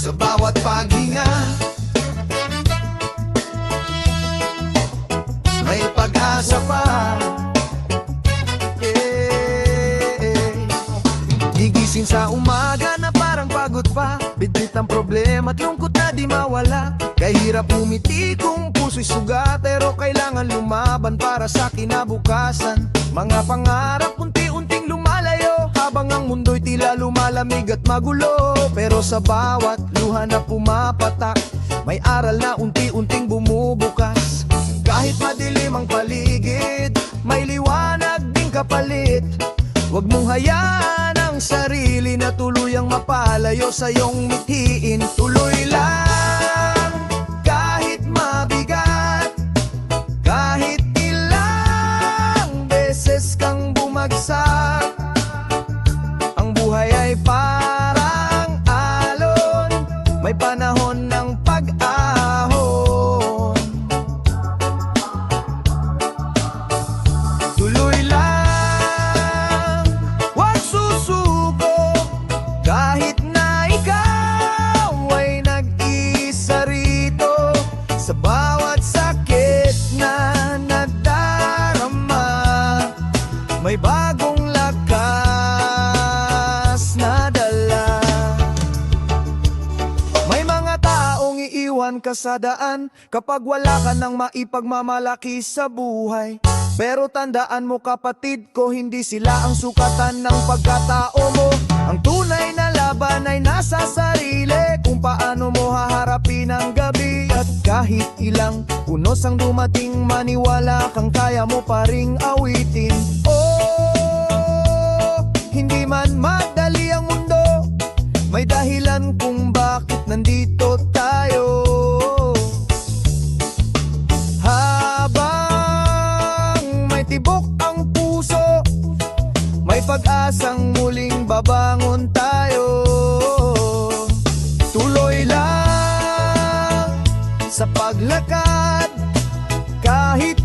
Sa bawat paghinga may pag-asa pa. Gigising sa umaga na parang pagod pa, bitbit ang problema at lungkot na di mawala. Kahirap umiti kung puso'y suga, pero kailangan lumaban para sa kinabukasan. Mga pangarap unti-unting lumalayo, habang ang mundo'y tila lumalamig at magulo. Pero sa bawat luha na pumapatak, may aral na unti-unting bumubukas. Kahit madilim ang paligid, may liwanag ding kapalit. Huwag mong hayaan ang sarili na tuluyang mapalayo sa iyong mithiin. Tuloy lang, kahit mabigat, kahit ilang beses kang bumagsak. Ang buhay ay parang alon, may panahon ng pag-ahon. Tuloy lang, huwag susuko, kahit na ikaw ay nag-isa rito. Sa bawat sakit na nagdarama, may bagong lakas na dala. May mga taong iiwan ka sa daan kapag wala ka nang maipagmamalaki sa buhay. Pero tandaan mo kapatid ko, hindi sila ang sukatan ng pagkatao mo. Ang tunay na laban ay nasa sarili, kung paano mo haharapin ang gabi. At kahit ilang unos ang dumating, maniwala kang kaya mo pa ring awitin. Oh, hindi man madali ang mundo, may dahilan kung bakit nandito tayo. Habang may tibok ang puso, may pag-asang muling babangon tayo. Tuloy lang sa paglakad, kahit